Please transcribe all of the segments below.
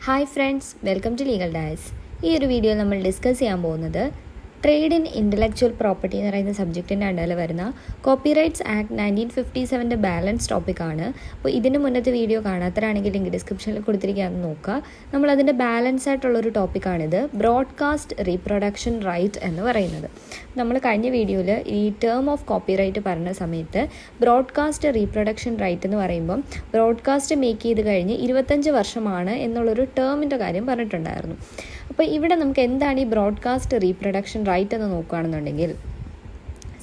Hi friends, welcome to legal days. ഈ ഒരു video നമ്മൾ ഡിസ്കസ് ചെയ്യാൻ പോകുന്നത് ട്രേഡ് ഇൻ ഇൻ്റലക്ച്വൽ പ്രോപ്പർട്ടി എന്ന് പറയുന്ന സബ്ജക്റ്റിൻ്റെ അണ്ടറിൽ വരുന്ന കോപ്പിറൈറ്റ്സ് ആക്ട് 1957 ബാലൻസ് ടോപ്പിക്കാണ്. അപ്പോൾ ഇതിന് മുന്നത്തെ വീഡിയോ കാണാത്തവരാണെങ്കിൽ ലിങ്ക് ഡിസ്ക്രിപ്ഷനിൽ കൊടുത്തിരിക്കുകയെന്ന് നോക്കുക. നമ്മളതിൻ്റെ ബാലൻസ് ആയിട്ടുള്ളൊരു ടോപ്പിക്കാണിത്, ബ്രോഡ്കാസ്റ്റ് റീപ്രൊഡക്ഷൻ റൈറ്റ് എന്ന് പറയുന്നത്. നമ്മൾ കഴിഞ്ഞ വീഡിയോയിൽ ഈ ടേം ഓഫ് കോപ്പിറൈറ്റ് പറഞ്ഞ സമയത്ത് ബ്രോഡ്കാസ്റ്റ് റീപ്രൊഡക്ഷൻ റൈറ്റ് എന്ന് പറയുമ്പം ബ്രോഡ്കാസ്റ്റ് മേക്ക് ചെയ്ത് കഴിഞ്ഞ് 25 വർഷമാണ് എന്നുള്ളൊരു ടേമിൻ്റെ കാര്യം പറഞ്ഞിട്ടുണ്ടായിരുന്നു. അപ്പോൾ ഇവിടെ നമുക്ക് എന്താണ് ഈ ബ്രോഡ്കാസ്റ്റ് റീപ്രൊഡക്ഷൻ റൈറ്റ് എന്ന് നോക്കുകയാണെന്നുണ്ടെങ്കിൽ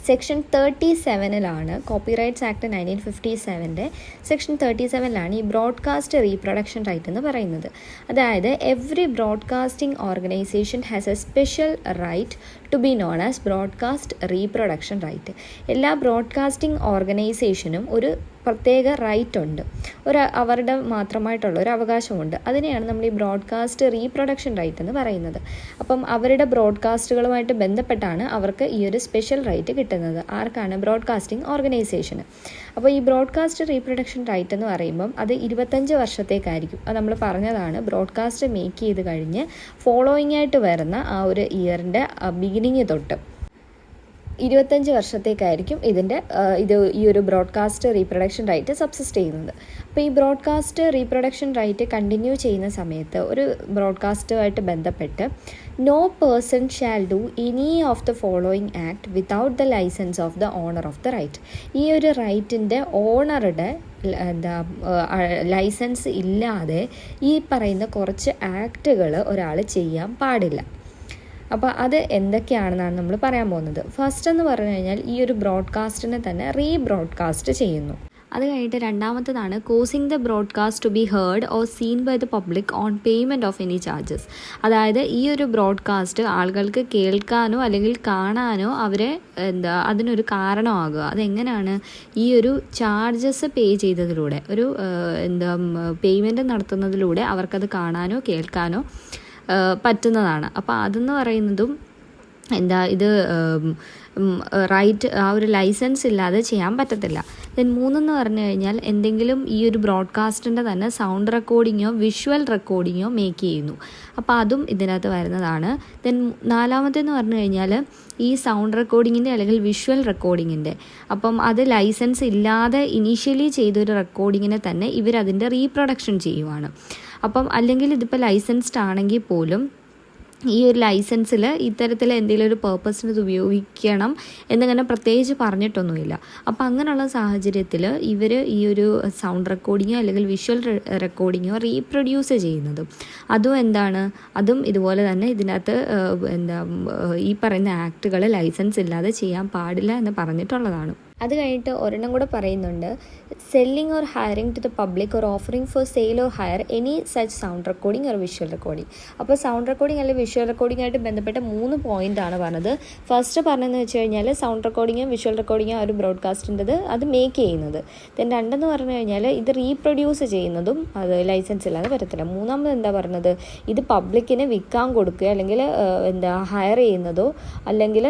സെക്ഷൻ 37 കോപ്പിറൈറ്റ്സ് ആക്ട് 1957 സെക്ഷൻ 37 ഈ ബ്രോഡ്കാസ്റ്റ് റീപ്രൊഡക്ഷൻ റൈറ്റ് എന്ന് പറയുന്നത്. അതായത് every broadcasting organisation has a special right to be known as broadcast reproduction right. എല്ലാ ബ്രോഡ്കാസ്റ്റിംഗ് ഓർഗനൈസേഷനും ഒരു പ്രത്യേക റൈറ്റ് ഉണ്ട്, അവരുടെ മാത്രമായിട്ടുള്ള ഒരു അവകാശമുണ്ട്. അതിനെയാണ് നമ്മൾ ഈ ബ്രോഡ്കാസ്റ്റ് റീപ്രൊഡക്ഷൻ റൈറ്റ് എന്ന് പറയുന്നത്. അപ്പം അവരുടെ ബ്രോഡ്കാസ്റ്റുകളുമായിട്ട് ബന്ധപ്പെട്ടാണ് അവർക്ക് ഈ ഒരു സ്പെഷ്യൽ റൈറ്റ് കിട്ടുന്നത്. ആർക്കാണ്? ബ്രോഡ്കാസ്റ്റിംഗ് ഓർഗനൈസേഷന്. അപ്പോൾ ഈ ബ്രോഡ്കാസ്റ്റ് റീപ്രൊഡക്ഷൻ റൈറ്റ് എന്ന് പറയുമ്പം അത് 25 വർഷത്തേക്കായിരിക്കും. അത് നമ്മൾ പറഞ്ഞതാണ്, ബ്രോഡ്കാസ്റ്റ് മേക്ക് ചെയ്ത് കഴിഞ്ഞ് ഫോളോയിങ് ആയിട്ട് വരുന്ന ആ ഒരു ഇയറിൻ്റെ ബിഗിനിങ് തൊട്ട് 25 വർഷത്തേക്കായിരിക്കും ഈ ഒരു ബ്രോഡ്കാസ്റ്റ് റീപ്രൊഡക്ഷൻ റൈറ്റ് സബ്സിസ്റ്റ് ചെയ്യുന്നത്. അപ്പോൾ ഈ ബ്രോഡ്കാസ്റ്റ് റീപ്രൊഡക്ഷൻ റൈറ്റ് കണ്ടിന്യൂ ചെയ്യുന്ന സമയത്ത് ഒരു ബ്രോഡ്കാസ്റ്റുമായിട്ട് ബന്ധപ്പെട്ട് no person shall do any of the following act without the licence of the owner of the right. ഈ ഒരു റൈറ്റിൻ്റെ ഓണറുടെ ലൈസൻസ് ഇല്ലാതെ ഈ പറയുന്ന കുറച്ച് ആക്റ്റുകൾ ഒരാൾ ചെയ്യാൻ പാടില്ല. അപ്പോൾ അത് എന്തൊക്കെയാണെന്നാണ് നമ്മൾ പറയാൻ പോകുന്നത്. ഫസ്റ്റ് എന്ന് പറഞ്ഞു കഴിഞ്ഞാൽ ഈ ഒരു ബ്രോഡ്കാസ്റ്റിനെ തന്നെ റീബ്രോഡ്കാസ്റ്റ് ചെയ്യുന്നു. അത് കഴിഞ്ഞിട്ട് രണ്ടാമത്തതാണ് causing the broadcast to be heard or seen by the public on payment of any charges. അതായത് ഈ ഒരു ബ്രോഡ്കാസ്റ്റ് ആളുകൾക്ക് കേൾക്കാനോ അല്ലെങ്കിൽ കാണാനോ അതിനൊരു കാരണമാകുക. അതെങ്ങനെയാണ്? ഈ ഒരു ചാർജസ് പേ ചെയ്തതിലൂടെ, ഒരു പേയ്മെൻറ്റ് നടത്തുന്നതിലൂടെ അവർക്കത് കാണാനോ കേൾക്കാനോ പറ്റുന്നതാണ്. അപ്പോൾ അതെന്ന് പറയുന്നതും ഇത് റൈറ്റ്, ആ ഒരു ലൈസൻസ് ഇല്ലാതെ ചെയ്യാൻ പറ്റത്തില്ല. ദെൻ 3 എന്ന് പറഞ്ഞു കഴിഞ്ഞാൽ എന്തെങ്കിലും ഈ ഒരു ബ്രോഡ്കാസ്റ്റിൻ്റെ തന്നെ സൗണ്ട് റെക്കോർഡിങ്ങോ വിഷ്വൽ റെക്കോർഡിങ്ങോ മേക്ക് ചെയ്യുന്നു. അപ്പോൾ അതും ഇതിനകത്ത് വരുന്നതാണ്. ദെൻ 4 പറഞ്ഞു കഴിഞ്ഞാൽ ഈ സൗണ്ട് റെക്കോർഡിങ്ങിൻ്റെ അല്ലെങ്കിൽ വിഷ്വൽ റെക്കോർഡിങ്ങിൻ്റെ, അപ്പം അത് ലൈസൻസ് ഇല്ലാതെ ഇനീഷ്യലി ചെയ്തൊരു റെക്കോർഡിങ്ങിനെ തന്നെ ഇവരതിൻ്റെ റീപ്രൊഡക്ഷൻ ചെയ്യുവാണ്. അപ്പം അല്ലെങ്കിൽ ഇതിപ്പോൾ ലൈസൻസ്ഡ് ആണെങ്കിൽ പോലും ഈ ഒരു ലൈസൻസിൽ ഇത്തരത്തിൽ എന്തെങ്കിലും ഒരു പേർപ്പസിന് ഇത് ഉപയോഗിക്കണം എന്നിങ്ങനെ പ്രത്യേകിച്ച് പറഞ്ഞിട്ടൊന്നുമില്ല. അപ്പോൾ അങ്ങനെയുള്ള സാഹചര്യത്തിൽ ഇവർ ഈ ഒരു സൗണ്ട് റെക്കോർഡിങ്ങോ അല്ലെങ്കിൽ വിഷ്വൽ റെക്കോർഡിങ്ങോ റീപ്രൊഡ്യൂസ് ചെയ്യുന്നതും അതും ഇതുപോലെ തന്നെ ഇതിനകത്ത് ഈ പറയുന്ന ആക്ടുകൾ ലൈസൻസ് ഇല്ലാതെ ചെയ്യാൻ പാടില്ല എന്ന് പറഞ്ഞിട്ടുള്ളതാണ്. അത് കഴിഞ്ഞിട്ട് ഒരെണ്ണം കൂടെ പറയുന്നുണ്ട്, selling or hiring to the public or offering for sale or hire any such sound recording or visual recording. അപ്പോൾ സൗണ്ട് റെക്കോർഡിംഗ് അല്ലെങ്കിൽ വിഷ്വൽ റെക്കോർഡിംഗ് ആയിട്ട് ബന്ധപ്പെട്ട 3 പോയിൻ്റാണ് പറഞ്ഞത്. ഫസ്റ്റ് പറഞ്ഞതെന്ന് വെച്ച് കഴിഞ്ഞാൽ സൗണ്ട് റെക്കോർഡിങ്ങും വിഷ്വൽ റെക്കോർഡിങ്ങും ആ ഒരു ബ്രോഡ്കാസ്റ്റിൻ്റെത് അത് മേക്ക് ചെയ്യുന്നത്. ദെൻ 2 പറഞ്ഞു കഴിഞ്ഞാൽ ഇത് റീപ്രൊഡ്യൂസ് ചെയ്യുന്നതും അത് ലൈസൻസ് ഇല്ലാതെ വരത്തില്ല. 3 എന്താ പറഞ്ഞത്? ഇത് പബ്ലിക്കിന് വിൽക്കാൻ കൊടുക്കുക അല്ലെങ്കിൽ ഹയർ ചെയ്യുന്നതോ അല്ലെങ്കിൽ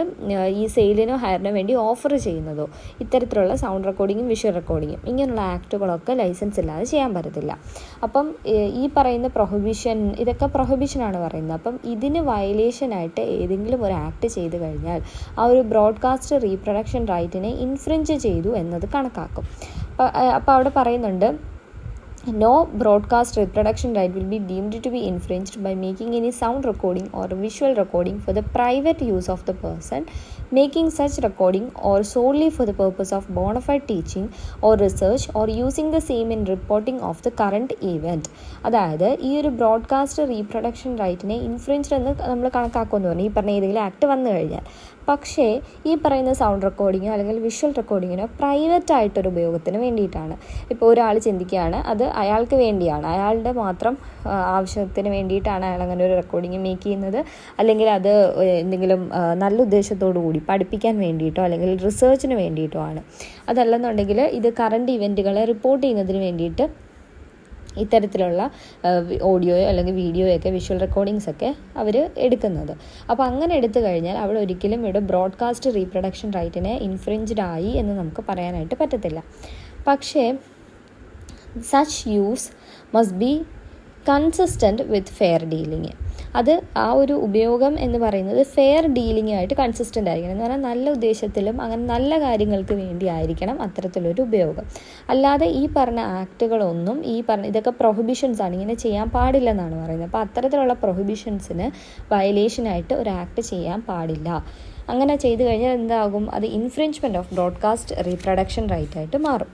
ഈ സെയിലിനോ ഹയറിനോ വേണ്ടി ഓഫർ ചെയ്യുന്നതോ, ഇത്തരത്തിലുള്ള സൗണ്ട് റെക്കോർഡിങ്ങും വിഷ്വൽ റെക്കോർഡിങ്ങും ഇങ്ങനെയുള്ള ആക്ടുകളൊക്കെ ലൈസൻസ് ഇല്ലാതെ ചെയ്യാൻ പറ്റത്തില്ല. അപ്പം ഈ പറയുന്ന ഇതൊക്കെ പ്രൊഹിബിഷനാണ് പറയുന്നത്. അപ്പം ഇതിന് വയലേഷനായിട്ട് ഏതെങ്കിലും ഒരു ആക്ട് ചെയ്ത് കഴിഞ്ഞാൽ ആ ഒരു ബ്രോഡ്കാസ്റ്റ് റീപ്രൊഡക്ഷൻ റൈറ്റിനെ ഇൻഫ്രിഞ്ച് ചെയ്തു എന്നത് കണക്കാക്കും. അപ്പോൾ അവിടെ പറയുന്നുണ്ട്, no broadcast reproduction right will be deemed to be infringed by making any sound recording or visual recording for the private use of the person making such recording or solely for the purpose of bona fide teaching or research or using the same in reporting of the current event. അതായത് ഈ ഒരു broadcast reproduction റൈറ്റിനെ ഇൻഫ്രിഞ്ച്ഡ് എന്ന് നമ്മൾ കണക്കാക്കുമെന്ന് പറഞ്ഞു ഈ പറഞ്ഞ ഏതെങ്കിലും act വന്നു കഴിഞ്ഞാൽ. പക്ഷേ ഈ പറയുന്ന സൗണ്ട് റെക്കോർഡിങ്ങോ അല്ലെങ്കിൽ വിഷ്വൽ റെക്കോർഡിങ്ങിനോ പ്രൈവറ്റ് ആയിട്ടൊരു ഉപയോഗത്തിന് വേണ്ടിയിട്ടാണ്. ഇപ്പോൾ ഒരാൾ ചിന്തിക്കുകയാണ് അത് അയാൾക്ക് വേണ്ടിയാണ്, അയാളുടെ മാത്രം ആവശ്യത്തിന് വേണ്ടിയിട്ടാണ് അയാൾ അങ്ങനെ ഒരു റെക്കോർഡിങ് മേക്ക് ചെയ്യുന്നത്, അല്ലെങ്കിൽ അത് എന്തെങ്കിലും നല്ല ഉദ്ദേശത്തോടു കൂടി പഠിപ്പിക്കാൻ വേണ്ടിയിട്ടോ അല്ലെങ്കിൽ റിസർച്ചിന് വേണ്ടിയിട്ടോ ആണ്. അതല്ലെന്നുണ്ടെങ്കിൽ ഇത് കറണ്ട് ഇവൻറ്റുകളെ റിപ്പോർട്ട് ചെയ്യുന്നതിന് വേണ്ടിയിട്ട് ഇത്തരത്തിലുള്ള ഓഡിയോയോ അല്ലെങ്കിൽ വീഡിയോയൊക്കെ വിഷ്വൽ റെക്കോർഡിങ്സൊക്കെ അവർ എടുക്കുന്നത്. അപ്പോൾ അങ്ങനെ എടുത്തു കഴിഞ്ഞാൽ അവിടെ ഒരിക്കലും ഇവിടെ ബ്രോഡ്കാസ്റ്റ് റീപ്രൊഡക്ഷൻ റൈറ്റിനെ ഇൻഫ്രിഞ്ച്ഡ് ആയി എന്ന് നമുക്ക് പറയാനായിട്ട് പറ്റത്തില്ല. പക്ഷേ such use must be consistent with fair dealing. അത് ആ ഒരു ഉപയോഗം എന്ന് പറയുന്നത് ഫെയർ ഡീലിങ്ങായിട്ട് കൺസിസ്റ്റൻ്റ് ആയിരിക്കണം. എന്ന് പറഞ്ഞാൽ നല്ല ഉദ്ദേശത്തിലും അങ്ങനെ നല്ല കാര്യങ്ങൾക്ക് വേണ്ടി ആയിരിക്കണം അത്തരത്തിലൊരു ഉപയോഗം. അല്ലാതെ ഈ പറഞ്ഞ ആക്റ്റുകളൊന്നും ഇതൊക്കെ പ്രൊഹിബിഷൻസ് ആണ്, ഇങ്ങനെ ചെയ്യാൻ പാടില്ലെന്നാണ് പറയുന്നത്. അപ്പോൾ അത്തരത്തിലുള്ള പ്രൊഹിബിഷൻസിന് വയലേഷനായിട്ട് ഒരു ആക്ട് ചെയ്യാൻ പാടില്ല. അങ്ങനെ ചെയ്തു കഴിഞ്ഞാൽ എന്താകും? അത് infringement of broadcast reproduction right ആയിട്ട് മാറും.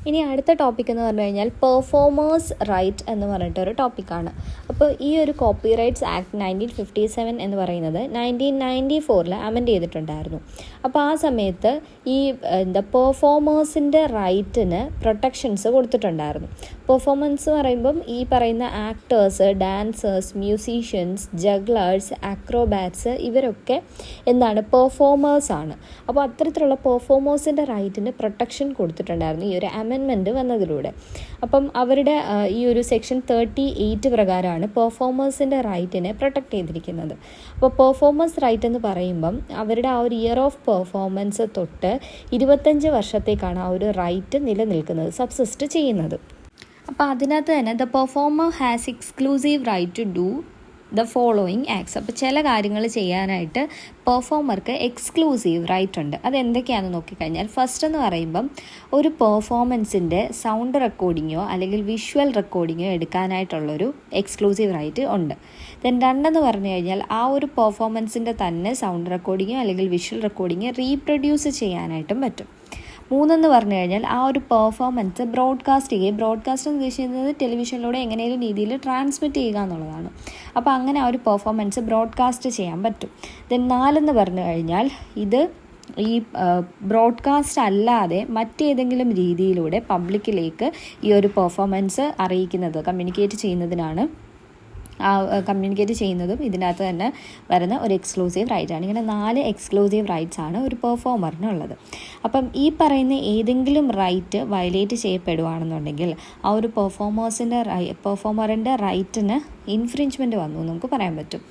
ഇനി അടുത്ത ടോപ്പിക് എന്ന് പറഞ്ഞു കഴിഞ്ഞാൽ പെർഫോമേഴ്സ് റൈറ്റ് എന്ന് പറഞ്ഞിട്ടൊരു ടോപ്പിക്കാണ്. അപ്പോൾ ഈ ഒരു കോപ്പി റൈറ്റ്സ് ആക്ട് 1957 എന്ന് പറയുന്നത് 1994 അമെൻഡ് ചെയ്തിട്ടുണ്ടായിരുന്നു. അപ്പോൾ ആ സമയത്ത് ഈ പെർഫോമേഴ്സിൻ്റെ റൈറ്റിന് പ്രൊട്ടക്ഷൻസ് കൊടുത്തിട്ടുണ്ടായിരുന്നു. പെർഫോമൻസ് പറയുമ്പം ഈ പറയുന്ന ആക്ടേഴ്സ്, ഡാൻസേഴ്സ്, മ്യൂസീഷ്യൻസ്, ജഗ്ലേഴ്സ്, അക്രോബാറ്റ്സ് ഇവരൊക്കെ എന്താണ്? പെർഫോമേഴ്സാണ്. അപ്പോൾ അത്തരത്തിലുള്ള പെർഫോമേഴ്സിൻ്റെ റൈറ്റിന് പ്രൊട്ടക്ഷൻ കൊടുത്തിട്ടുണ്ടായിരുന്നു ഈ ഒരു അമെൻമെൻറ്റ് വന്നതിലൂടെ. അപ്പം അവരുടെ ഈ ഒരു സെക്ഷൻ 38 പ്രകാരമാണ് പെർഫോമേഴ്സിൻ്റെ റൈറ്റിനെ പ്രൊട്ടക്റ്റ് ചെയ്തിരിക്കുന്നത്. അപ്പോൾ പെർഫോമേഴ്സ് റൈറ്റ് എന്ന് പറയുമ്പം അവരുടെ ആ ഒരു ഇയർ ഓഫ് പെർഫോമൻസ് തൊട്ട് 25 വർഷത്തേക്കാണ് ആ ഒരു റൈറ്റ് നിലനിൽക്കുന്നത്, സബ്സിസ്റ്റ് ചെയ്യുന്നത്. അപ്പോൾ അതിനകത്ത് തന്നെ the performer has exclusive right to do the following acts. അപ്പോൾ ചില കാര്യങ്ങൾ ചെയ്യാനായിട്ട് പെർഫോമർക്ക് എക്സ്ക്ലൂസീവ് റൈറ്റ് ഉണ്ട്. അതെന്തൊക്കെയാണെന്ന് നോക്കിക്കഴിഞ്ഞാൽ, ഫസ്റ്റ് എന്ന് പറയുമ്പം ഒരു പെർഫോമൻസിൻ്റെ സൗണ്ട് റെക്കോർഡിങ്ങോ അല്ലെങ്കിൽ വിഷ്വൽ റെക്കോർഡിങ്ങോ എടുക്കാനായിട്ടുള്ളൊരു എക്സ്ക്ലൂസീവ് റൈറ്റ് ഉണ്ട്. ദെൻ രണ്ടെന്ന് പറഞ്ഞു കഴിഞ്ഞാൽ ആ ഒരു പെർഫോമൻസിൻ്റെ തന്നെ സൗണ്ട് റെക്കോർഡിങ്ങോ അല്ലെങ്കിൽ വിഷ്വൽ റെക്കോർഡിങ്ങോ റീപ്രൊഡ്യൂസ് ചെയ്യാനായിട്ടും പറ്റും. മൂന്നെന്ന് പറഞ്ഞു കഴിഞ്ഞാൽ ആ ഒരു പെർഫോമൻസ് ബ്രോഡ്കാസ്റ്റ് ചെയ്യുക. ബ്രോഡ്കാസ്റ്റ് എന്ന് ഉദ്ദേശിക്കുന്നത് ടെലിവിഷനിലൂടെ എങ്ങനെയും രീതിയിൽ ട്രാൻസ്മിറ്റ് ചെയ്യുക എന്നുള്ളതാണ്. അപ്പോൾ അങ്ങനെ ആ ഒരു പെർഫോമൻസ് ബ്രോഡ്കാസ്റ്റ് ചെയ്യാൻ പറ്റും. ദെൻ 4 പറഞ്ഞു കഴിഞ്ഞാൽ ഇത് ഈ ബ്രോഡ്കാസ്റ്റ് അല്ലാതെ മറ്റേതെങ്കിലും രീതിയിലൂടെ പബ്ലിക്കിലേക്ക് ഈ ഒരു പെർഫോമൻസ് അറിയിക്കുന്നത്, കമ്മ്യൂണിക്കേറ്റ് ചെയ്യുന്നതും ഇതിനകത്ത് തന്നെ വരുന്ന ഒരു എക്സ്ക്ലൂസീവ് റൈറ്റാണ്. ഇങ്ങനെ 4 എക്സ്ക്ലൂസീവ് റൈറ്റ്സ് ആണ് ഒരു പെർഫോമറിനുള്ളത്. അപ്പം ഈ പറയുന്ന ഏതെങ്കിലും റൈറ്റ് വയലേറ്റ് ചെയ്യപ്പെടുകയാണെന്നുണ്ടെങ്കിൽ ആ ഒരു പെർഫോമറിൻ്റെ റൈറ്റിന് ഇൻഫ്രിഞ്ച്മെൻറ്റ് വന്നു നമുക്ക് പറയാൻ പറ്റും.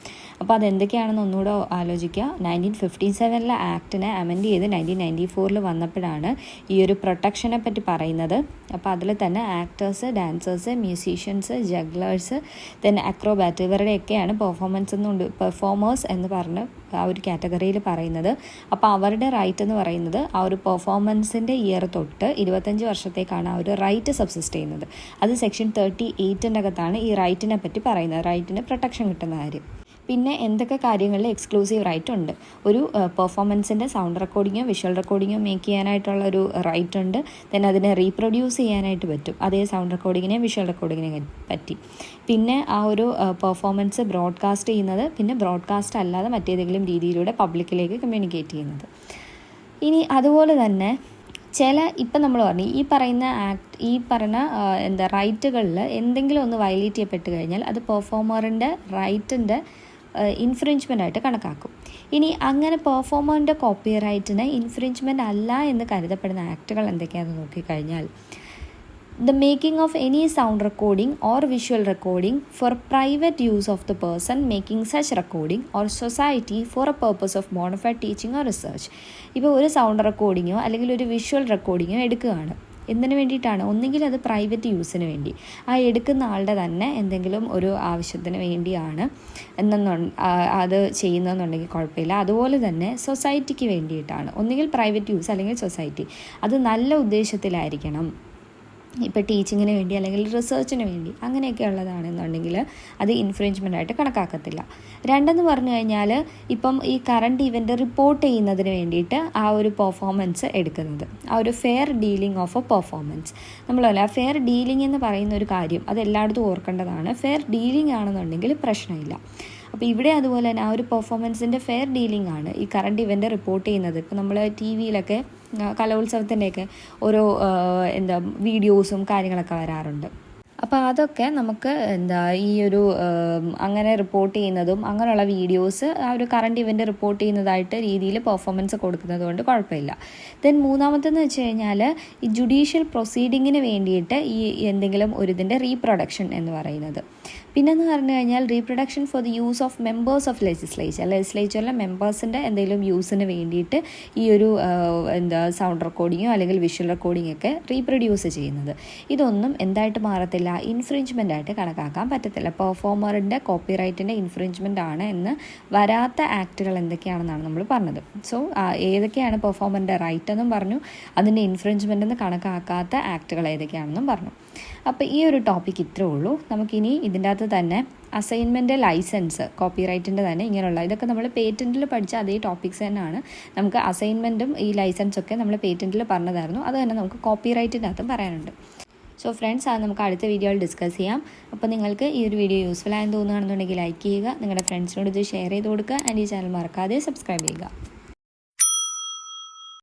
അപ്പോൾ അതെന്തൊക്കെയാണെന്ന് ഒന്നുകൂടെ ആലോചിക്കുക. 1957 ആക്ടിനെ അമെൻഡ് ചെയ്ത് 1994 വന്നപ്പോഴാണ് ഈ ഒരു പ്രൊട്ടക്ഷനെ പറ്റി പറയുന്നത്. അപ്പോൾ അതിൽ തന്നെ actors, dancers, musicians, jugglers, then acrobat ഇവരുടെയൊക്കെയാണ് പെർഫോമേഴ്സ് എന്ന് പറഞ്ഞ് ആ ഒരു കാറ്റഗറിയിൽ പറയുന്നത്. അപ്പോൾ അവരുടെ റൈറ്റ് എന്ന് പറയുന്നത് ആ ഒരു പെർഫോമൻസിൻ്റെ ഇയർ തൊട്ട് 25 വർഷത്തേക്കാണ് ആ ഒരു റൈറ്റ് സബ്സിസ്റ്റ് ചെയ്യുന്നത്. അത് സെക്ഷൻ 38 അകത്താണ് ഈ റൈറ്റിനെ പറ്റി പറയുന്നത്, റൈറ്റിന് പ്രൊട്ടക്ഷൻ കിട്ടുന്ന കാര്യം. പിന്നെ എന്തൊക്കെ കാര്യങ്ങളിൽ എക്സ്ക്ലൂസീവ് റൈറ്റ് ഉണ്ട്? ഒരു പെർഫോമൻസിൻ്റെ സൗണ്ട് റെക്കോർഡിങ്ങോ വിഷ്വൽ റെക്കോർഡിങ്ങോ മേക്ക് ചെയ്യാനായിട്ടുള്ള ഒരു റൈറ്റ് ഉണ്ട്. ദെൻ അതിനെ റീപ്രൊഡ്യൂസ് ചെയ്യാനായിട്ട് പറ്റും, അതേ സൗണ്ട് റെക്കോർഡിങ്ങിനെ വിഷ്വൽ റെക്കോർഡിങ്ങിനെ പറ്റി. പിന്നെ ആ ഒരു പെർഫോമൻസ് ബ്രോഡ്കാസ്റ്റ് ചെയ്യുന്നത്, പിന്നെ ബ്രോഡ്കാസ്റ്റ് അല്ലാതെ മറ്റേതെങ്കിലും രീതിയിലൂടെ പബ്ലിക്കിലേക്ക് കമ്മ്യൂണിക്കേറ്റ് ചെയ്യുന്നത്. ഇനി അതുപോലെ തന്നെ ഇപ്പം നമ്മൾ പറഞ്ഞു ഈ പറയുന്ന റൈറ്റുകളിൽ എന്തെങ്കിലും ഒന്ന് വയലേറ്റ് ചെയ്യപ്പെട്ട് കഴിഞ്ഞാൽ അത് പെർഫോമറിൻ്റെ റൈറ്റിൻ്റെ ഇൻഫ്രിഞ്ച്മെൻ്റ് ആയിട്ട് കണക്കാക്കും. ഇനി അങ്ങനെ പെർഫോമറിൻ്റെ കോപ്പി റൈറ്റിന് ഇൻഫ്രിഞ്ച്മെൻ്റ് അല്ല എന്ന് കരുതപ്പെടുന്ന ആക്ടുകൾ എന്തൊക്കെയാണെന്ന് നോക്കിക്കഴിഞ്ഞാൽ, the making of any sound recording or visual recording for private use of the person making such recording or society for a purpose of bona fide teaching or research. ഇപ്പോൾ ഒരു sound റെക്കോർഡിങ്ങോ അല്ലെങ്കിൽ ഒരു visual റെക്കോർഡിങ്ങോ എടുക്കുകയാണ്. എന്തിനു വേണ്ടിയിട്ടാണ്? ഒന്നുകിൽ അത് private യൂസിന് വേണ്ടി, ആ എടുക്കുന്ന ആളുടെ തന്നെ എന്തെങ്കിലും ഒരു ആവശ്യത്തിന് വേണ്ടിയാണ് അത് ചെയ്യുന്നതെന്നുണ്ടെങ്കിൽ കുഴപ്പമില്ല. അതുപോലെ തന്നെ സൊസൈറ്റിക്ക് വേണ്ടിയിട്ടാണ്, ഒന്നുകിൽ പ്രൈവറ്റ് യൂസ് അല്ലെങ്കിൽ സൊസൈറ്റി. അത് നല്ല ഉദ്ദേശത്തിലായിരിക്കണം. ഇപ്പോൾ ടീച്ചിങ്ങിന് വേണ്ടി അല്ലെങ്കിൽ റിസർച്ചിന് വേണ്ടി അങ്ങനെയൊക്കെ ഉള്ളതാണെന്നുണ്ടെങ്കിൽ അത് ഇൻഫ്രിഞ്ച്മെൻ്റ് ആയിട്ട് കണക്കാക്കത്തില്ല. രണ്ടെന്ന് പറഞ്ഞു കഴിഞ്ഞാൽ ഇപ്പം ഈ കറണ്ട് ഇവൻ്റ് റിപ്പോർട്ട് ചെയ്യുന്നതിന് വേണ്ടിയിട്ട് ആ ഒരു പെർഫോമൻസ് എടുക്കുന്നത്, ആ ഒരു fair dealing of A performance. നമ്മളല്ല ഫെയർ ഡീലിംഗ് എന്ന് പറയുന്ന ഒരു കാര്യം അത് എല്ലായിടത്തും ഓർക്കേണ്ടതാണ്. ഫെയർ ഡീലിംഗ് ആണെന്നുണ്ടെങ്കിൽ പ്രശ്നമില്ല. അപ്പോൾ ഇവിടെ അതുപോലെ തന്നെ ആ ഒരു പെർഫോമൻസിൻ്റെ ഫെയർ ഡീലിംഗ് ആണ് ഈ കറണ്ട് ഇവൻ്റ് റിപ്പോർട്ട് ചെയ്യുന്നത്. ഇപ്പോൾ നമ്മൾ ടി വിയിലൊക്കെ കലോത്സവത്തിൻ്റെയൊക്കെ ഓരോ വീഡിയോസും കാര്യങ്ങളൊക്കെ വരാറുണ്ട്. അപ്പോൾ അതൊക്കെ നമുക്ക് ഈ ഒരു അങ്ങനെ റിപ്പോർട്ട് ചെയ്യുന്നതും അങ്ങനെയുള്ള വീഡിയോസ് ആ ഒരു കറണ്ട് ഇവൻ്റ് റിപ്പോർട്ട് ചെയ്യുന്നതായിട്ട് രീതിയിൽ പെർഫോമൻസ് കൊടുക്കുന്നത് കൊണ്ട് കുഴപ്പമില്ല. ദെൻ മൂന്നാമത്തെന്ന് വെച്ച് കഴിഞ്ഞാൽ ഈ ജുഡീഷ്യൽ പ്രൊസീഡിങ്ങിന് വേണ്ടിയിട്ട് ഈ എന്തെങ്കിലും ഒരു ഇതിൻ്റെ റീപ്രൊഡക്ഷൻ എന്ന് പറയുന്നത്. പിന്നെന്ന് പറഞ്ഞു കഴിഞ്ഞാൽ reproduction for the use of members of ലെജിസ്ലേച്ചറിലെ മെമ്പേഴ്സിൻ്റെ എന്തെങ്കിലും യൂസിന് വേണ്ടിയിട്ട് ഈ ഒരു സൗണ്ട് റെക്കോർഡിങ്ങോ അല്ലെങ്കിൽ വിഷ്വൽ റെക്കോർഡിംഗ് ഒക്കെ റീപ്രൊഡ്യൂസ് ചെയ്യുന്നത്. ഇതൊന്നും എന്തായിട്ട് മാറത്തില്ല, ഇൻഫ്രിഞ്ച്മെൻ്റ് ആയിട്ട് കണക്കാക്കാൻ പറ്റത്തില്ല. പെർഫോമറിൻ്റെ കോപ്പിറൈറ്റിൻ്റെ ഇൻഫ്രിഞ്ച്മെൻ്റ് ആണ് എന്ന് വരാത്ത ആക്റ്റുകൾ എന്തൊക്കെയാണെന്നാണ് നമ്മൾ പറഞ്ഞത്. സോ ഏതൊക്കെയാണ് പെർഫോമറിൻ്റെ റൈറ്റ് എന്നും പറഞ്ഞു, അതിൻ്റെ ഇൻഫ്രിഞ്ച്മെൻ്റ് എന്ന് കണക്കാക്കാത്ത ആക്റ്റുകൾ ഏതൊക്കെയാണെന്നും പറഞ്ഞു. അപ്പോൾ ഈ ഒരു ടോപ്പിക് ഇത്രേ ഉള്ളൂ. നമുക്കിനി ഇതിൻ്റെ അകത്ത് തന്നെ അസൈൻമെൻറ്റ് ലൈസൻസ്, കോപ്പിറൈറ്റിൻ്റെ തന്നെ ഇങ്ങനെയുള്ള ഇതൊക്കെ നമ്മൾ പേറ്റൻറ്റിൽ പഠിച്ച അതേ ടോപ്പിക്സ് തന്നെയാണ്. നമുക്ക് അസൈൻമെൻറ്റും ഈ ലൈസൻസൊക്കെ നമ്മൾ പേറ്റൻറ്റിൽ പറഞ്ഞതായിരുന്നു, അത് തന്നെ നമുക്ക് കോപ്പിറൈറ്റിൻ്റെ അകത്തും പറയാനുണ്ട്. സോ ഫ്രണ്ട്സ്, അത് നമുക്ക് അടുത്ത വീഡിയോയിൽ ഡിസ്കസ് ചെയ്യാം. അപ്പോൾ നിങ്ങൾക്ക് ഈ ഒരു വീഡിയോ യൂസ്ഫുൾ ആയെന്ന് തോന്നുകയാണെന്നുണ്ടെങ്കിൽ ലൈക്ക് ചെയ്യുക, നിങ്ങളുടെ ഫ്രണ്ട്സിനോട് ഇത് ഷെയർ ചെയ്ത് കൊടുക്കുക, ആൻഡ് ഈ ചാനൽ മറക്കാതെ സബ്സ്ക്രൈബ് ചെയ്യുക.